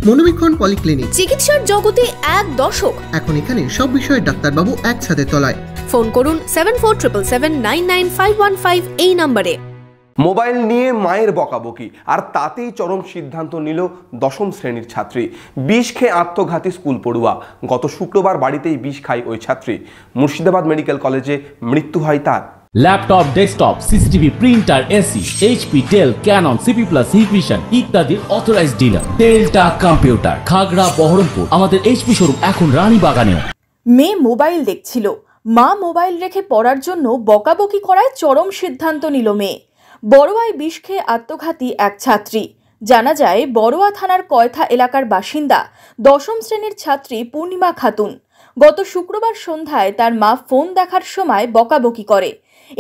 মনোবীক্ষণ polyclinic, চিকিৎসার জগতে এক দশক। এখন এখানে সব বিষয়ে ডাক্তারবাবু একসাথে তলায়। ফোন করুন 7477999515 এই নম্বরে। মোবাইল নিয়ে মায়ের বকাবকি, আর তাতেই চরম সিদ্ধান্ত নিল দশম শ্রেণীর ছাত্রী। বিষ খেয়ে আত্মঘাতী স্কুল পড়ুয়া। গত শুক্রবার বাড়িতেই বিষ খায় ওই ছাত্রী। মুর্শিদাবাদ মেডিকেল কলেজে মৃত্যু হয় তার। Laptop, desktop, CCTV, printer, AC, HP, Dell, Canon, CP plus, Hikvision ইত্যাদির authorised dealer Delta computer, Khagra, Baharampur. আমাদের এইচপি শোরুম এখন রানীবাগানেও। মেয়ে মোবাইল দেখছিল, মা মোবাইল রেখে পড়ার জন্য বকাবকি করায় চরম সিদ্ধান্ত নিল মেয়ে। বড়োয়ায় বিষ খেয়ে আত্মঘাতী এক ছাত্রী। জানা যায় বড়োয়া থানার কয়থা এলাকার বাসিন্দা দশম শ্রেণীর ছাত্রী পূর্ণিমা খাতুন। গত শুক্রবার সন্ধ্যায় তার মা ফোন দেখার সময় বকাবকি করে।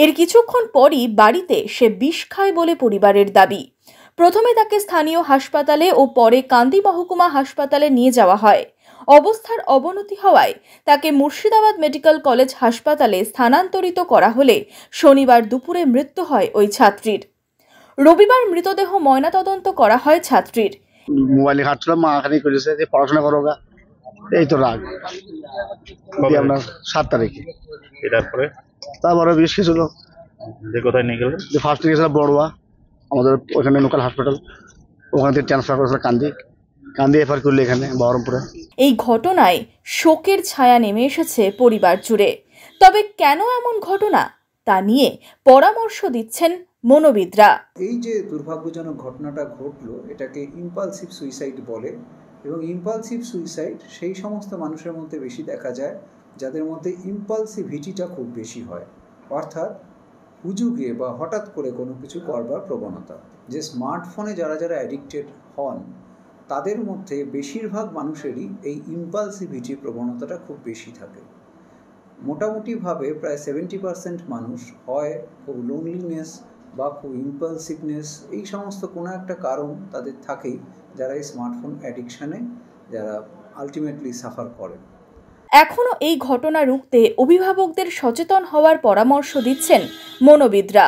এর কিছুক্ষণ পরই বাড়িতে সে বিষ খায় বলে পরিবারের দাবি। প্রথমে তাকে স্থানীয় হাসপাতালে ও পরে কান্দি মহকুমা হাসপাতালে নিয়ে যাওয়া হয়। অবস্থার অবনতি হওয়ায় তাকে মুর্শিদাবাদ মেডিকেল কলেজ হাসপাতালে স্থানান্তরিত করা হলে শনিবার দুপুরে মৃত্যু হয় ওই ছাত্রীর। রবিবার মৃতদেহ ময়নাতদন্ত করা হয় ছাত্রীর। মোবাইলে ঘাটছিলাম, মা এখানে করেছে যে পড়াশোনা করো গা, এই তো রাগ আপনার 7 তারিখে। তারপরে বিষ খেয়েছিল। কোথায় নিয়ে গেলেন? যে ফার্স্ট নিয়ে গেছিলাম বড়ুয়া, আমাদের ওখানে লোকাল হসপিটাল, ওখান থেকে ট্রান্সফার করেছিল কান্দি এফআর করলে এখানে বহরমপুরে। এই ঘটনায় শোকের ছায়া নেমে এসেছে পরিবার জুড়ে। তবে কেন এমন ঘটনা তা নিয়ে পরামর্শ দিচ্ছেন মনোবিদরা। এই যে দুর্ভাগ্যজনক ঘটনাটা ঘটলো, এটাকে ইম্পালসিভ সুইসাইড বলে। এবং ইম্পালসিভ সুইসাইড সেই সমস্ত মানুষের মধ্যে বেশি দেখা যায় যাদের মধ্যে ইম্পালসিভিটিটা খুব বেশি হয়, অর্থাৎ হুজুগে বা হঠাৎ করে কোনো কিছু করবার প্রবণতা। যে স্মার্টফোনে যারা অ্যাডিক্টেড হন তাদের মধ্যে বেশিরভাগ মানুষেরই এই ইম্পালসিভিটি প্রবণতাটা খুব বেশি থাকে। মোটামুটিভাবে প্রায় 70% মানুষ হয় খুব লোনলিনেস বা খুব ইম্পালসিভনেস, এই সমস্ত কোনো একটা কারণ তাদের থাকেই, যারা এই স্মার্টফোন অ্যাডিকশানে যারা আলটিমেটলি সাফার করেন। এখনও এই ঘটনা রুখতে অভিভাবকদের সচেতন হওয়ার পরামর্শ দিচ্ছেন মনোবিদরা।